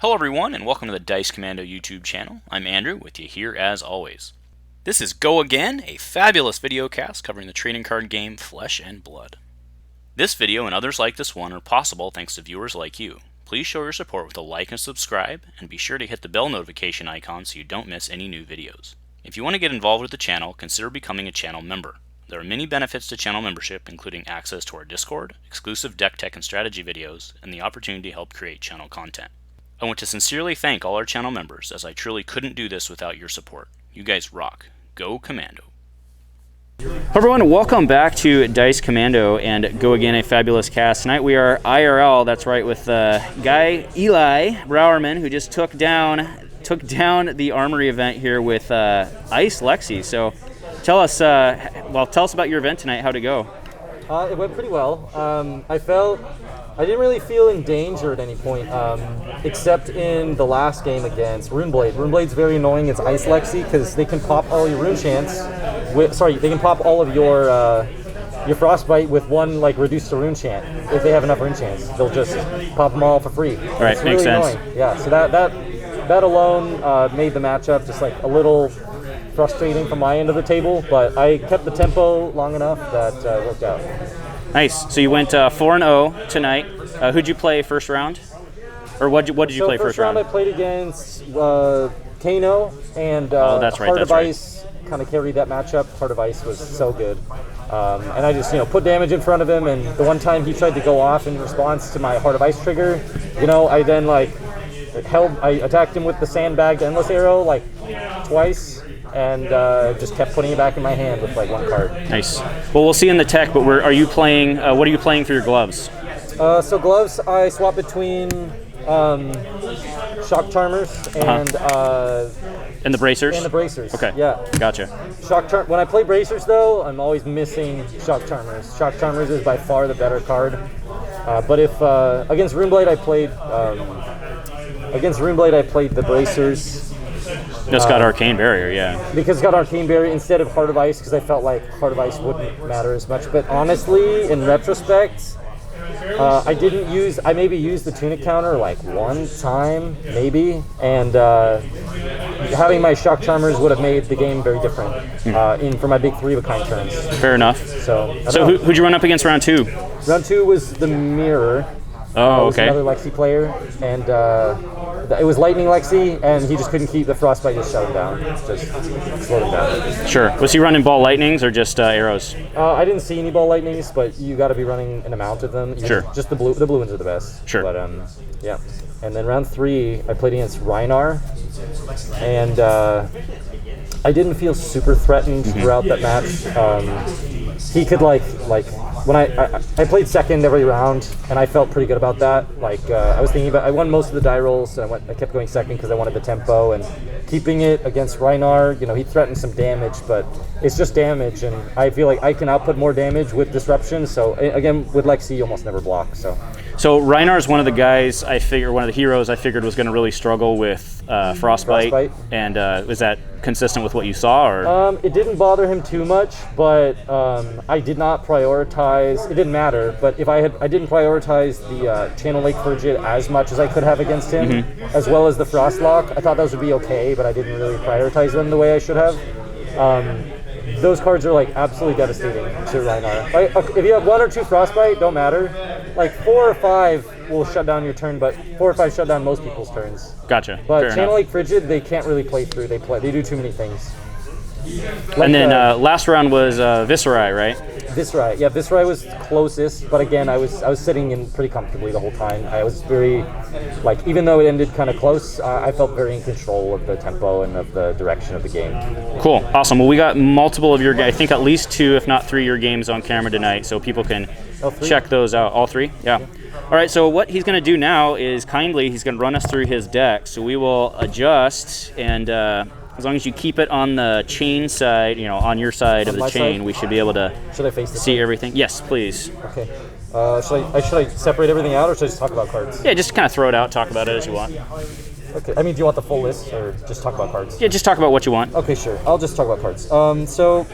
Hello everyone, and welcome to the Dice Commando YouTube channel. I'm Andrew, with you here as always. This is Go Again, a fabulous video cast covering the trading card game Flesh and Blood. This video and others like this one are possible thanks to viewers like you. Please show your support with a like and subscribe, and be sure to hit the bell notification icon so you don't miss any new videos. If you want to get involved with the channel, consider becoming a channel member. There are many benefits to channel membership, including access to our Discord, exclusive deck tech and strategy videos, and the opportunity to help create channel content. I want to sincerely thank all our channel members, as I truly couldn't do this without your support. You guys rock. Go Commando. Hello everyone, welcome back to Dice Commando and Go Again, a fabulous cast. Tonight we are IRL, that's right, with Eli Brawerman, who just took down the Armory event here with Ice Lexi. So tell us about your event tonight. How'd it go? It went pretty well. I didn't really feel in danger at any point, except in the last game against Runeblade. Runeblade's very annoying. It's Ice Lexi because they can pop all your rune chants. They can pop all of your frostbite with one reduced to rune chant. If they have enough rune chants, they'll just pop them all for free. All right, it's makes really sense. Annoying. Yeah, so that alone made the matchup just a little frustrating from my end of the table, but I kept the tempo long enough that it worked out. Nice. So you went 4-0 tonight. Who'd you play first round? Or what did you play first round? I played against Kano, and that's right, Heart of Ice kind of carried that matchup. Heart of Ice was so good. And I just put damage in front of him, and the one time he tried to go off in response to my Heart of Ice trigger, I then I attacked him with the sandbagged endless arrow twice, and just kept putting it back in my hand with one card. Nice. Well, we'll see in the tech, but what are you playing for your gloves? So gloves, I swap between Shock Charmers and the bracers? And the bracers. Okay. Yeah. Gotcha. When I play bracers, though, I'm always missing Shock Charmers. Shock Charmers is by far the better card. But if against Runeblade, I played the bracers. It's got Arcane Barrier, yeah. Because it's got Arcane Barrier instead of Heart of Ice, because I felt like Heart of Ice wouldn't matter as much. But honestly, in retrospect, I maybe used the Tunic counter one time, maybe, and having my Shock Charmers would have made the game very different for my big 3-of-a-kind turns. Fair enough. So who'd you run up against round 2? Round 2 was the Mirror. Oh, okay. Another Lexi player, and it was Lightning Lexi, and he just couldn't keep the Frostbite, just shut him down, just slowed him down. Sure. Was he running ball lightnings or just arrows? I didn't see any ball lightnings, but you got to be running an amount of them. Sure. Just the blue ones are the best. Sure. But yeah. And then round 3, I played against Rhinar, and I didn't feel super threatened throughout that match. He could when I played second every round, and I felt pretty good about that. I was thinking about, I won most of the die rolls, so I kept going second because I wanted the tempo, and keeping it against Rhinar, he threatened some damage, but it's just damage, and I feel like I can output more damage with disruption. So again, with Lexi, you almost never block. So Rhinar is one of the guys one of the heroes I figured was going to really struggle with Frostbite. And was that consistent with what you saw, or? It didn't bother him too much, but I did not prioritize. It didn't matter, but if I didn't prioritize the Channel Lake Frigid as much as I could have against him, as well as the Frostlock. I thought those would be okay, but I didn't really prioritize them the way I should have. Those cards are absolutely devastating to Rhinar. If you have 1 or 2 Frostbite, don't matter. 4 or 5 will shut down your turn, but 4 or 5 shut down most people's turns. Gotcha. But Channel Lake Frigid, they can't really play through. They do too many things. And then last round was Viserai, right? Viserai, yeah, Viserai was closest, but again, I was sitting in pretty comfortably the whole time. I was very, even though it ended kind of close, I felt very in control of the tempo and of the direction of the game. Cool, awesome. Well, we got multiple of your, I think at least 2, if not 3, your games on camera tonight, so people can check those out. All 3? Yeah. All right, so what he's going to do now is he's going to run us through his deck. So we will adjust, and as long as you keep it on the chain side, on your side of the chain, we should be able to see everything. Yes, please. Okay. Should I separate everything out, or should I just talk about cards? Yeah, just kind of throw it out, talk about it as you want. Okay. Do you want the full list, or just talk about cards? Yeah, just talk about what you want. Okay, sure. I'll just talk about cards. So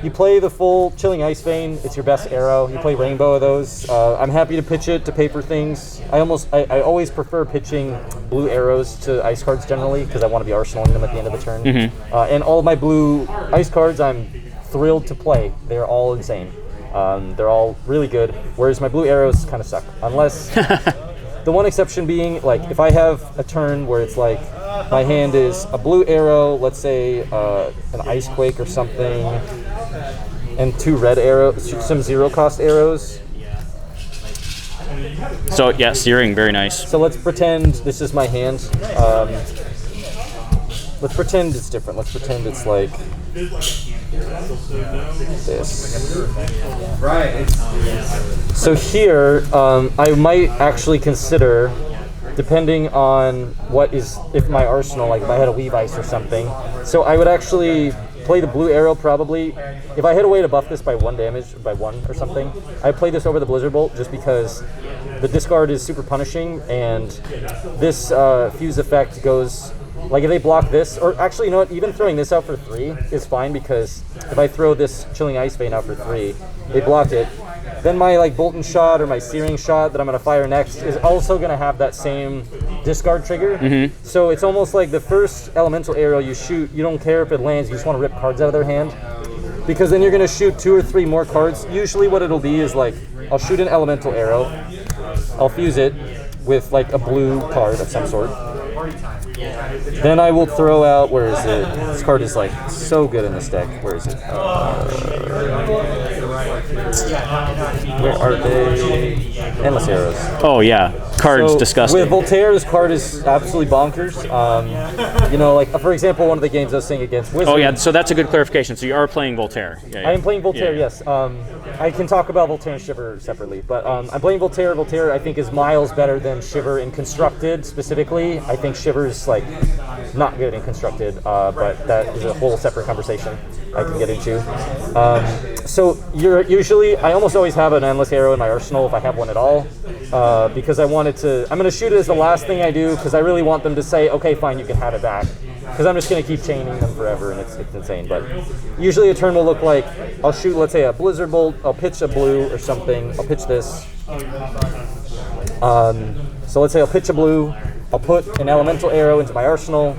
you play the full Chilling Ice Vein. It's your best arrow. You play rainbow of those. I'm happy to pitch it to paper things. I always prefer pitching blue arrows to ice cards generally because I want to be arsenaling them at the end of the turn. And all of my blue ice cards, I'm thrilled to play. They're all insane. They're all really good. Whereas my blue arrows kind of suck, unless the one exception being like if I have a turn where it's like my hand is a blue arrow, let's say an ice quake or something, and 2 red arrows, some 0-cost arrows. So yeah, searing, very nice. So let's pretend this is my hand. Let's pretend it's different. Let's pretend it's like this. Right. So here, I might actually consider, depending on what is, if my arsenal, like if I had a Weave Ice or something. So I would actually play the blue arrow probably. If I had a way to buff this by 1 damage, by 1 or something, I'd play this over the Blizzard Bolt just because the discard is super punishing, and this fuse effect goes, like if they block this, or actually, you know what, even throwing this out for 3 is fine because if I throw this Chilling Ice Vein out for 3, they block it. Then my like Boltyn shot or my Searing shot that I'm going to fire next is also going to have that same discard trigger. So it's almost like the first elemental arrow you shoot, you don't care if it lands, you just want to rip cards out of their hand. Because then you're going to shoot 2 or 3 more cards. Usually what it'll be is like, I'll shoot an elemental arrow, I'll fuse it with like a blue card of some sort. Then I will throw out, where is it? This card is like so good in this deck. Where is it? Where are they? Endless Arrows. Oh yeah, card's So, disgusting. With Voltaire, this card is absolutely bonkers. You know, like for example, one of the games I was saying against Wizard. Oh yeah, so that's a good clarification. So you are playing Voltaire. Yeah, I am playing Voltaire, Yeah. yes. I can talk about Voltaire and Shiver separately, but I'm playing Voltaire. Voltaire, I think, is miles better than Shiver in Constructed specifically. I think Shiver's like not good in Constructed, but that is a whole separate conversation I can get into. So I almost always have an Endless Arrow in my arsenal if I have one at all, because I'm going to shoot it as the last thing I do because I really want them to say, okay, fine, you can have it back. Because I'm just going to keep chaining them forever, and it's insane. But usually a turn will look like, I'll shoot, let's say, a Blizzard Bolt, I'll pitch a blue or something, I'll pitch this. So let's say I'll pitch a blue, I'll put an Elemental Arrow into my arsenal.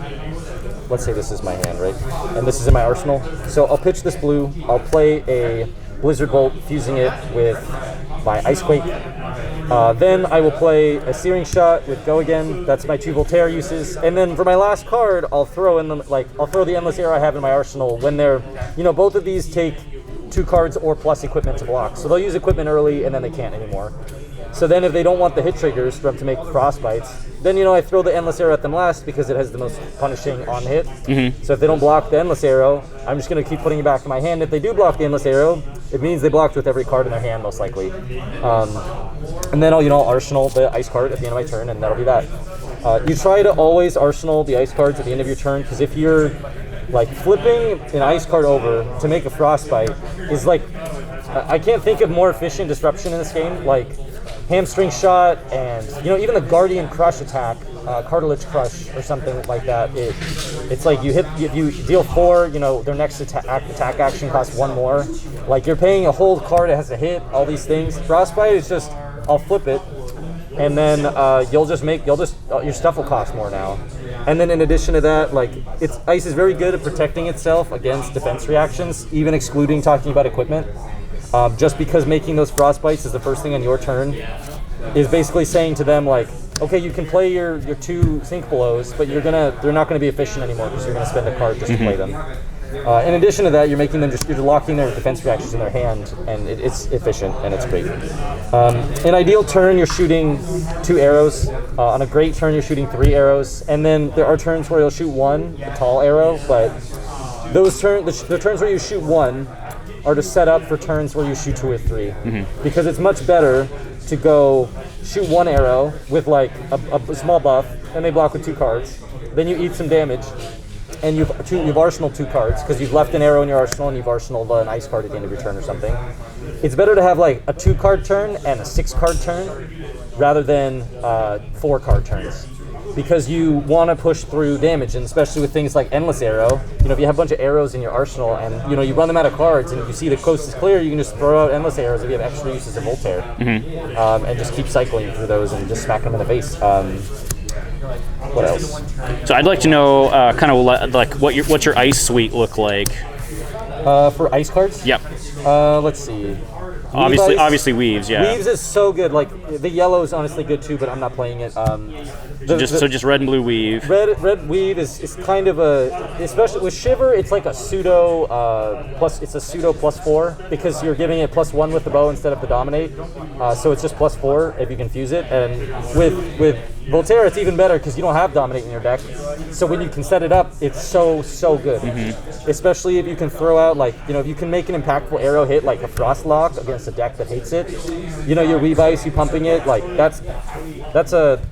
Let's say this is my hand, right? And this is in my arsenal. So I'll pitch this blue, I'll play a Blizzard Bolt, fusing it with my Ice Quake. Then I will play a Searing Shot with Go Again. That's my 2 Voltaire uses. And then for my last card, I'll throw the Endless Arrow I have in my arsenal when they're, both of these take 2 cards or plus equipment to block. So they'll use equipment early and then they can't anymore. So then if they don't want the hit triggers for them to make frostbites, then I throw the Endless Arrow at them last because it has the most punishing on hit. So if they don't block the Endless Arrow, I'm just going to keep putting it back in my hand. If they do block the Endless Arrow, it means they blocked with every card in their hand most likely. And then I'll arsenal the ice card at the end of my turn, and that'll be that. You try to always arsenal the ice cards at the end of your turn, because if you're like flipping an ice card over to make a frostbite is like, I can't think of more efficient disruption in this game. Like Hamstring Shot and even the Guardian Crush attack, Cartilage Crush or something like that. It's like if you deal 4, their next attack action costs 1 more. Like you're paying a whole card that has to hit all these things. Frostbite is just, I'll flip it, and then your stuff will cost more now. And then in addition to that, like ice is very good at protecting itself against defense reactions, even excluding talking about equipment. Just because making those frostbites is the first thing on your turn is basically saying to them like, okay, you can play your 2 sink blows, but they're not going to be efficient anymore because you're going to spend a card just to play them. In addition to that, you're locking their defense reactions in their hand, and it's efficient and it's great. An ideal turn, you're shooting 2 arrows. On a great turn, you're shooting 3 arrows, and then there are turns where you'll shoot 1, a tall arrow, but the turns where you shoot 1 are to set up for turns where you shoot 2 or 3, because it's much better to go shoot 1 arrow with like a small buff, and they block with 2 cards. Then you eat some damage, and you've arsenaled 2 cards because you've left an arrow in your arsenal and you've arsenaled an ice card at the end of your turn or something. It's better to have like a 2-card turn and a 6-card turn rather than 4-card turns. because you want to push through damage, and especially with things like Endless Arrow. You know, if you have a bunch of arrows in your arsenal and, you know, you run them out of cards and you see the coast is clear, you can just throw out Endless Arrows if you have extra uses of Voltaire. And just keep cycling through those and just smack them in the face. What else? So I'd like to know kind of like what's your ice suite look like? For ice cards? Yep. Let's see. Obviously Weaves, yeah. Weaves is so good. Like, the yellow is honestly good too, but I'm not playing it. Just red and blue Weave. Red Weave is kind of especially with Shiver, it's like a pseudo +4 because you're giving it +1 with the bow instead of the Dominate. So it's just +4 if you can fuse it. And with Voltaire, it's even better because you don't have Dominate in your deck. So when you can set it up, it's so good. Especially if you can throw out, like, you know, if you can make an impactful arrow hit like a Frostlock against a deck that hates it. You know, your Weave Ice, you pumping it, like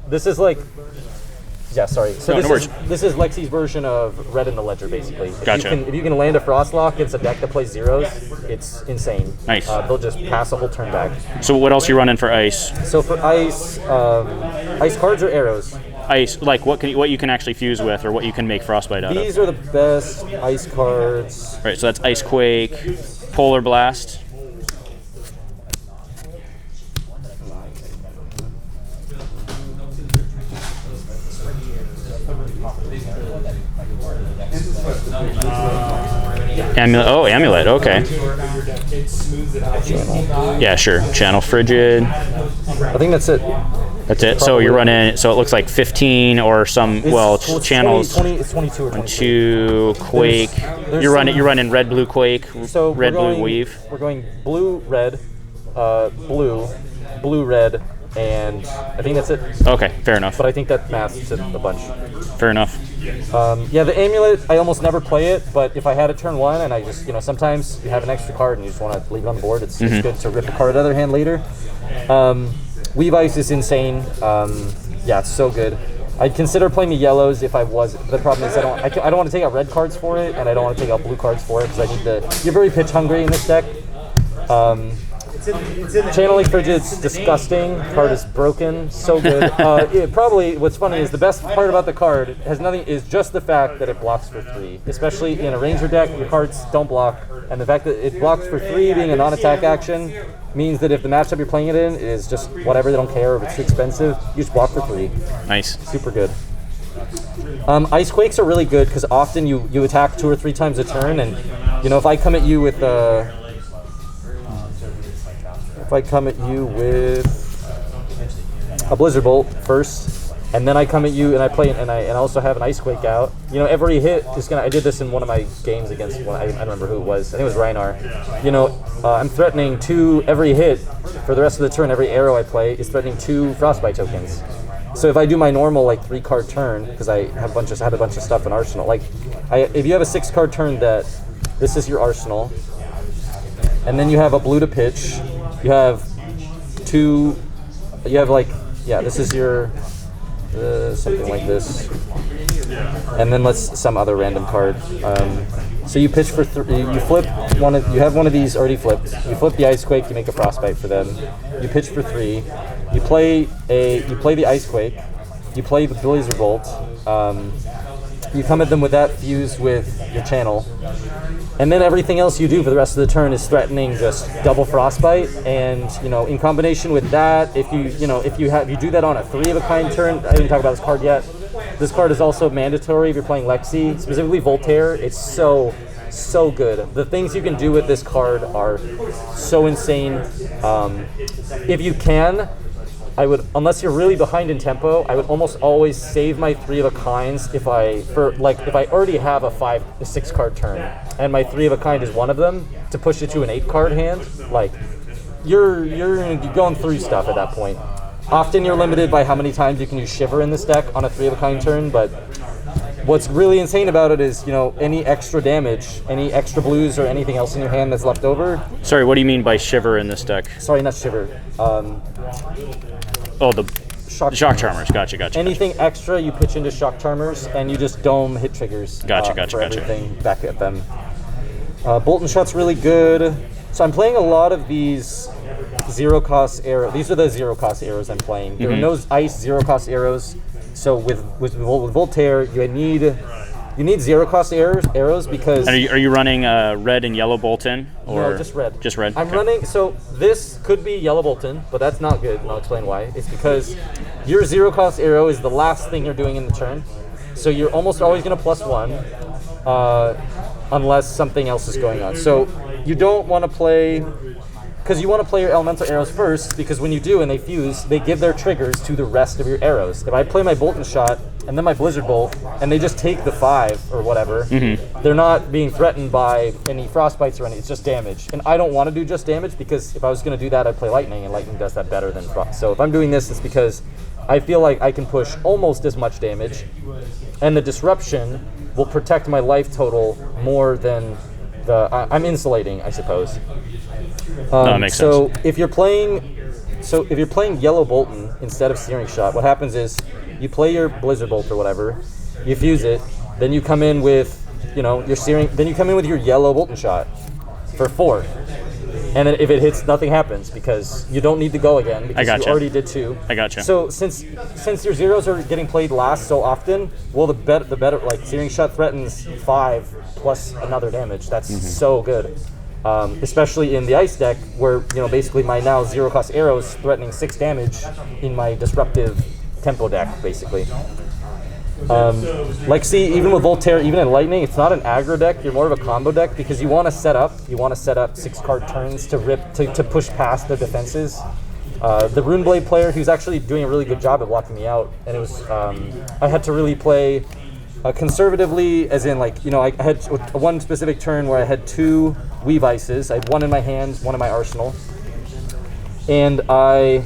this is like. Yeah, sorry. So this is Lexi's version of Red in the Ledger, basically. If you can land a Frostlock against a deck that plays zeros, it's insane. Nice. They'll just pass a whole turn back. So what else you running for ice? So for ice, ice cards or arrows? Ice, like what you can actually fuse with, or what you can make Frostbite out of. These are the best ice cards. Right. So that's Ice Quake, Polar Blast. Amulet. Oh, Amulet. Okay. Yeah, sure. Channel Frigid. I think that's it. That's it. So you're running. So it looks like 15 or some. Channels. 20, it's 22 or 22 Quake. You're running red blue Quake. So red blue Weave. We're going blue red, blue red, and I think that's it. Okay, fair enough. But I think that masks it a bunch. Fair enough. Yeah, the Amulet, I almost never play it, but if I had a turn one and I just, you know, sometimes you have an extra card and you just want to leave it on the board, it's good to rip a card out of their hand later. Weave Ice is insane. Yeah, it's so good. I'd consider playing the yellows if I was. The problem is I don't want to take out red cards for it, and I don't want to take out blue cards for it because I need you're very pitch hungry in this deck. Channeling Frigid's disgusting. Card is broken. So good. Probably what's funny is the best part about the card is just the fact that it blocks for 3. Especially in a Ranger deck, your cards don't block, and the fact that it blocks for 3 being a non-attack action means that if the matchup you're playing it in is just whatever, they don't care if it's too expensive, you just block for 3. Nice. Super good. Ice Quakes are really good because often you attack 2 or 3 times a turn, and you know, if I come at you with a Blizzard Bolt first, and then I come at you and I play and I also have an Ice Quake out, you know, every hit is gonna. I did this in one of my games against one. I don't remember who it was. I think it was Rhinar. You know, I'm threatening 2 every hit for the rest of the turn. Every arrow I play is threatening 2 Frostbite tokens. So if I do my normal like 3-card turn, because I have had a bunch of stuff in Arsenal. Like, if you have a 6-card turn, that this is your Arsenal, and then you have a blue to pitch. You have 2. You have like, yeah, this is your something like this, and then some other random card. So you pitch for 3. You flip one. You have one of these already flipped. You flip the Ice Quake. You make a Frostbite for them. You pitch for 3. You play the Ice Quake. You play the Blizzard Bolt. You come at them with that fused with your channel. And then everything else you do for the rest of the turn is threatening just double Frostbite, and you know, in combination with that, if you do that on a 3-of-a-kind turn, I didn't talk about this card yet. This card is also mandatory if you're playing Lexi, specifically Voltaire. It's so good. The things you can do with this card are so insane. If you can, I would, unless you're really behind in tempo, I would almost always save my 3-of-a-kinds if I already have a 6-card turn and my 3-of-a-kind is one of them, to push it to an 8-card hand. Like, you're going through stuff at that point. Often you're limited by how many times you can use Shiver in this deck on a 3-of-a-kind turn, but what's really insane about it is, you know, any extra damage, any extra blues or anything else in your hand that's left over. Sorry, what do you mean by Shiver in this deck? Sorry, not Shiver. The Shock Charmers. Gotcha. Anything extra, you pitch into Shock Charmers, and you just dome hit triggers. Gotcha. Everything back at them. Boltyn Shot's really good. So I'm playing a lot of these 0-cost arrows. These are the 0-cost arrows I'm playing. There are no ice 0-cost arrows. so with Voltaire, you need 0-cost arrows because... And are you running red and yellow Boltyn? Or no, just red. Just red? I'm running... So this could be yellow Boltyn, but that's not good, and I'll explain why. It's because your 0-cost arrow is the last thing you're doing in the turn. So you're almost always going to +1, unless something else is going on. So you don't want to play... Because you want to play your elemental arrows first, because when you do and they fuse, they give their triggers to the rest of your arrows. If I play my Boltyn shot and then my Blizzard Bolt, and they just take the 5 or whatever, they're not being threatened by any frostbites or anything. It's just damage. And I don't want to do just damage, because if I was going to do that, I'd play Lightning, and Lightning does that better than Frost. So if I'm doing this, it's because I feel like I can push almost as much damage, and the Disruption will protect my life total more than the... I'm insulating, I suppose. That makes sense. If you're playing yellow Boltyn instead of Searing Shot, what happens is you play your Blizzard Bolt or whatever, you fuse it, then you come in with your Searing, then you come in with your yellow Boltyn shot for 4. And then if it hits, nothing happens, because you don't need to go again, because you already did 2. I gotcha. So since your zeros are getting played last so often, well, the better, like Searing Shot threatens 5 plus another damage. That's so good. Especially in the Ice deck, where basically my now 0-cost arrows threatening 6 damage in my Disruptive Tempo deck, basically. Lexi, even with Voltaire, even in Lightning, it's not an aggro deck. You're more of a combo deck, because you want to set up 6-card turns to push past the defenses. The Runeblade player, who's actually doing a really good job at blocking me out, and it was I had to really play conservatively, as in I had one specific turn where I had 2 Weave Ices. I had 1 in my hand, 1 in my arsenal, and I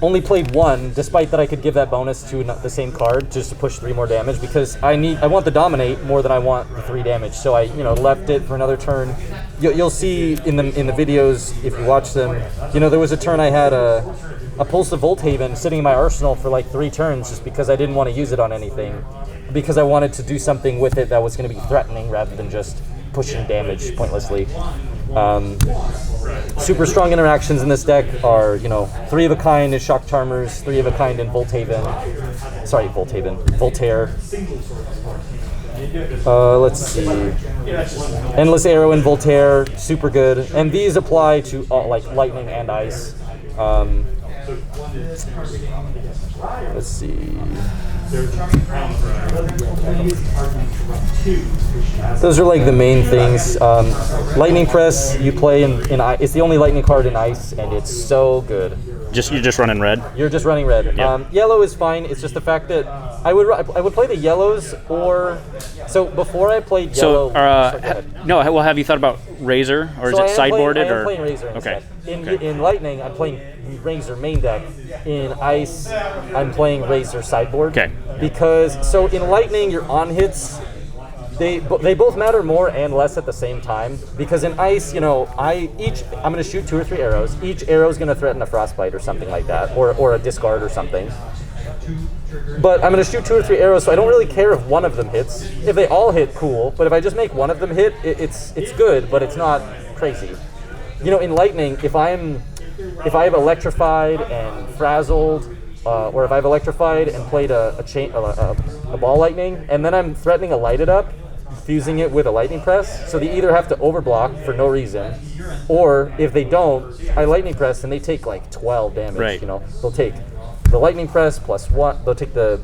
only played 1, despite that I could give that bonus to the same card just to push 3 more damage, because I want the Dominate more than I want the 3 damage. So I left it for another turn. You'll see in the videos, if you watch them, there was a turn I had a Pulse of Volthaven sitting in my arsenal for like 3 turns, just because I didn't want to use it on anything, because I wanted to do something with it that was going to be threatening rather than just pushing damage pointlessly. Super strong interactions in this deck are, 3 of a kind in Shock Charmers, 3 of a kind in Voltaire. Let's see. Endless Arrow in Voltaire, super good. And these apply to Lightning and Ice. Let's see. Those are like the main things. Lightning Press, you play in Ice. It's the only Lightning card in Ice, and it's so good. You're just running red? You're just running red. Yeah. Yellow is fine. It's just the fact that I would play the yellows, or so before I played yellow. Have you thought about Razor, or is it sideboarded? I am playing Razor instead. In Lightning, I'm playing Razor main deck. In Ice, I'm playing Razor sideboard. Okay. Because in Lightning, your on hits, they both matter more and less at the same time. Because in Ice, I'm going to shoot 2 or 3 arrows. Each arrow is going to threaten a Frostbite or something like that, or a discard or something. But I'm going to shoot 2 or 3 arrows, so I don't really care if one of them hits. If they all hit, cool. But if I just make one of them hit, it's good, but it's not crazy. In Lightning, if I've electrified and frazzled, or if I've electrified and played a ball lightning, and then I'm threatening a lighted up, fusing it with a lightning press, so they either have to overblock for no reason, or if they don't, I lightning press and they take like 12 damage. Right. They'll take the lightning press +1. They'll take the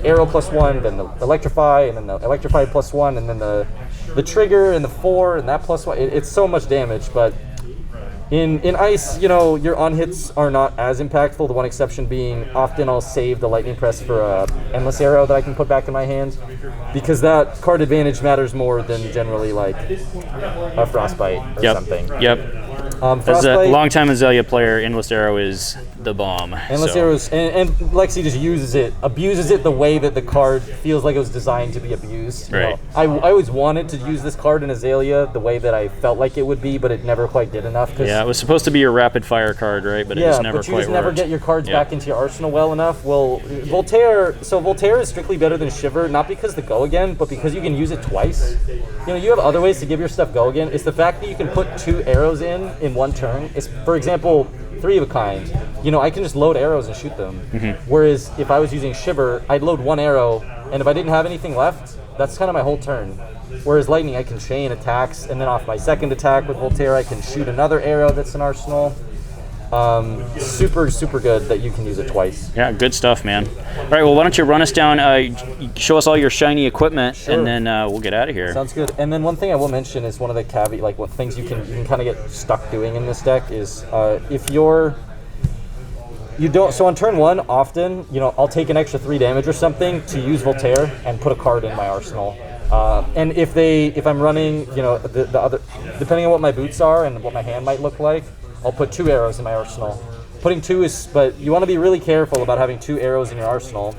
arrow +1, then the electrify, and then the electrify +1, and then the trigger and the 4 and that +1. It's so much damage, but. In Ice, your on-hits are not as impactful, the one exception being often I'll save the Lightning Press for a Endless Arrow that I can put back in my hand, because that card advantage matters more than generally like a Frostbite or something. Yep. As a longtime Azalea player, Endless Arrow is the bomb. Endless Arrows, and Lexi just abuses it the way that the card feels like it was designed to be abused. Right. I always wanted to use this card in Azalea the way that I felt like it would be, but it never quite did enough. Yeah, it was supposed to be your rapid fire card, right? But it just never but you quite just never worked. get your cards back into your arsenal well enough. Well, Voltaire is strictly better than Shiver, not because the go again, but because you can use it twice. You have other ways to give your stuff go again. It's the fact that you can put 2 arrows in one turn. It's, for example, 3 of a kind. know, I can just load arrows and shoot them. Whereas if I was using Shiver, I'd load one arrow, and if I didn't have anything left, that's kind of my whole turn. Whereas Lightning, I can chain attacks, and then off my second attack with Voltaire, I can shoot another arrow that's an arsenal. Super, super good that you can use it twice. Yeah, good stuff, man. All right, well, why don't you run us down, show us all your shiny equipment, and then we'll get out of here. Sounds good. And then one thing I will mention is one of the caveat, like what things you can kind of get stuck doing in this deck is if so on turn 1, often, you know, I'll take an extra 3 damage or something to use Voltaire and put a card in my arsenal. And if I'm running, you know, the other, depending on what my boots are and what my hand might look like, I'll put 2 arrows in my arsenal. Putting 2 is, but you want to be really careful about having 2 arrows in your arsenal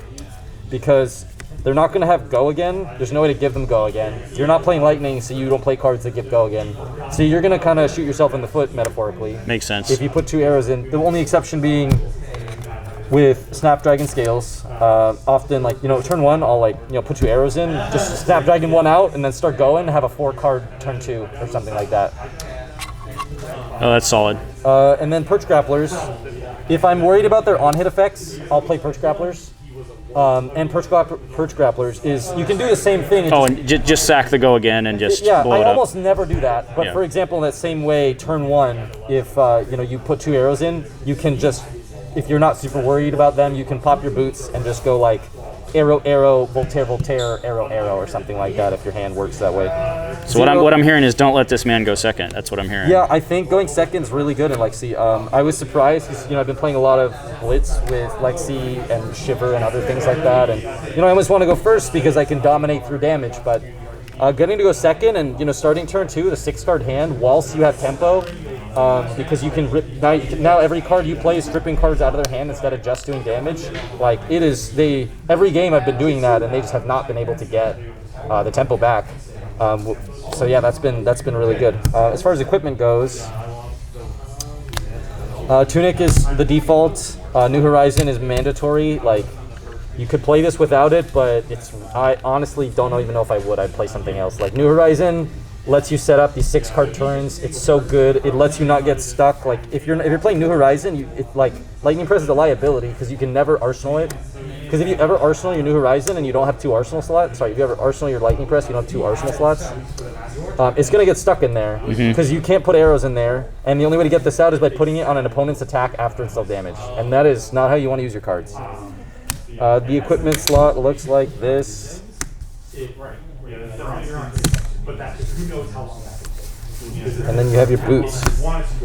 because they're not going to have go again. There's no way to give them go again. You're not playing Lightning, so you don't play cards that give go again. So you're going to kind of shoot yourself in the foot, metaphorically. Makes sense. If you put 2 arrows in, the only exception being with Snapdragon Scales. Often, like, you know, turn 1, I'll, like, you know, put 2 arrows in, just Snapdragon 1 out, and then start going, have a 4-card turn 2 or something like that. Oh, that's solid. And then Perch Grapplers. If I'm worried about their on-hit effects, I'll play Perch Grapplers. And Perch Grapplers is, you can do the same thing. And just sack the go again and just blow it up. I almost never do that. But for example, in that same way, turn 1, if you know, you put 2 arrows in, you can just, if you're not super worried about them, you can pop your boots and just go like arrow, arrow, Voltaire, Voltaire, arrow, arrow, or something like that if your hand works that way. So what I'm hearing is don't let this man go second. That's what I'm hearing. Yeah, I think going second is really good in Lexi. I was surprised because, you know, I've been playing a lot of Blitz with Lexi and Shiver and other things like that, and, you know, I always want to go first because I can dominate through damage, but getting to go second and, you know, starting turn 2 with a 6-card hand whilst you have tempo, because you can rip, now every card you play is stripping cards out of their hand instead of just doing damage. Like, it is, every game I've been doing that and they just have not been able to get the tempo back. So yeah, that's been really good. As far as equipment goes, Tunic is the default. New Horizon is mandatory. Like, you could play this without it, but I honestly don't even know if I would. I'd play something else. Like, New Horizon lets you set up these 6-card turns. It's so good. It lets you not get stuck. Like, if you're playing New Horizon, like, Lightning Press is a liability because you can never arsenal it. Because if you ever arsenal your New Horizon and you don't have 2 arsenal slots, if you ever arsenal your Lightning Press, you don't have 2 arsenal slots, it's going to get stuck in there because you can't put arrows in there, and the only way to get this out is by putting it on an opponent's attack after it's dealt damage, and that is not how you want to use your cards. The equipment slot looks like this. And then you have your boots.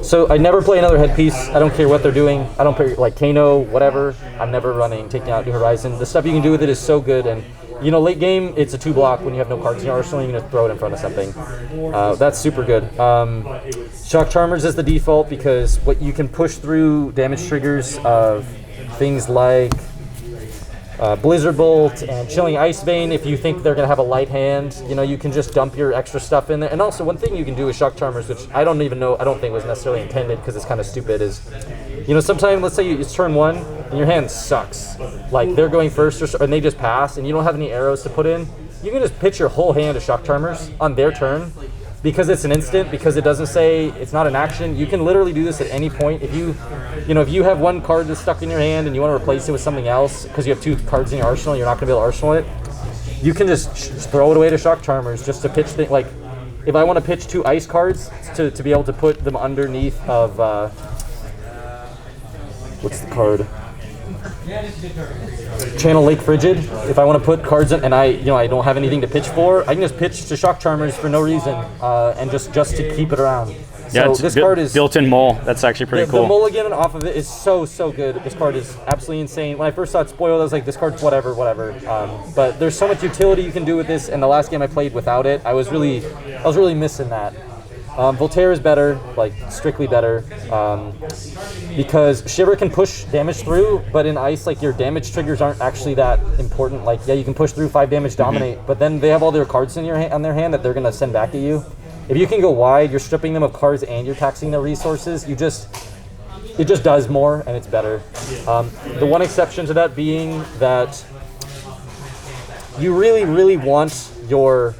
So I never play another headpiece. I don't care what they're doing. I don't play like Kano, whatever. I'm never taking out New Horizon. The stuff you can do with it is so good. And, you know, late game, it's a 2-block when you have no cards in your arsenal. You can just throw it in front of something. That's super good. Shock Charmers is the default because what you can push through damage triggers of things like Blizzard Bolt and Chilling Ice Vein. If you think they're going to have a light hand, you know, you can just dump your extra stuff in there. And also, one thing you can do with Shock Charmers, which I don't think was necessarily intended because it's kind of stupid, is, you know, sometimes, let's say it's turn 1 and your hand sucks. Like, they're going first and they just pass and you don't have any arrows to put in. You can just pitch your whole hand to Shock Charmers on their turn. Because it's an instant, because it doesn't say it's not an action, you can literally do this at any point. If you have 1 card that's stuck in your hand and you want to replace it with something else because you have 2 cards in your arsenal, you're not going to be able to arsenal it, you can just throw it away to Shock Charmers just to pitch things. Like, if I want to pitch 2 ice cards to be able to put them underneath of what's the card? Channel Lake Frigid. If I want to put cards in and I don't have anything to pitch for, I can just pitch to Shock Charmers for no reason and just to keep it around. Yeah, so this card is built-in mole. That's actually pretty cool. The mulligan off of it is so good. This card is absolutely insane. When I first saw it spoiled, I was like, this card's whatever. But there's so much utility you can do with this. And the last game I played without it, I was really missing that. Voltaire is better, like strictly better, because Shiver can push damage through, but in Ice, like, your damage triggers aren't actually that important. Like, yeah, you can push through 5 damage, dominate, but then they have all their cards in on their hand that they're gonna send back at you. If you can go wide, you're stripping them of cards and you're taxing their resources. It just does more and it's better. The one exception to that being that you really want your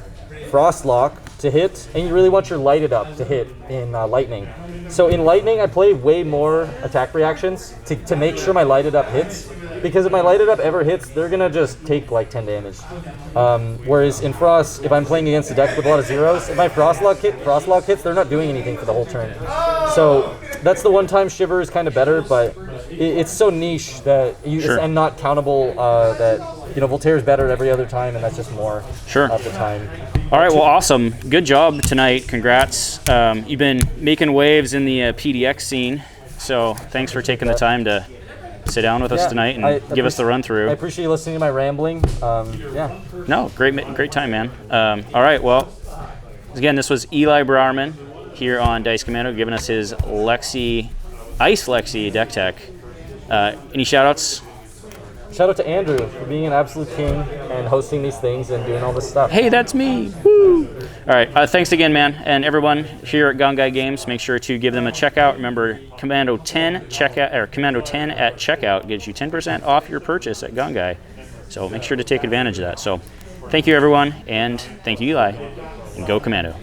Frostlock to hit, and you really want your lighted up to hit in Lightning. So in Lightning, I play way more attack reactions to make sure my lighted up hits, because if my lighted up ever hits, they're gonna just take like 10 damage. Whereas in Frost, if I'm playing against a deck with a lot of zeros, if my Frostlock hits, they're not doing anything for the whole turn. So that's the one time Shiver is kind of better, but it's so niche that and not countable that Voltaire is better every other time, and that's just more of the time. All right, well, awesome. Good job tonight. Congrats. You've been making waves in the PDX scene, so thanks for taking the time to sit down with us tonight and give us the run through. I appreciate you listening to my rambling. No, great time, man. All right, well, again, this was Eli Brawerman here on Dice Commando, giving us his Ice Lexi deck tech. Any shout-outs? Shout out to Andrew for being an absolute king and hosting these things and doing all this stuff. Hey, that's me. Woo! All right, thanks again, man. And everyone here at Gongaii Games, make sure to give them a checkout. Remember, Commando 10 at checkout gives you 10% off your purchase at Gongaii. So make sure to take advantage of that. So thank you, everyone, and thank you, Eli, and go Commando.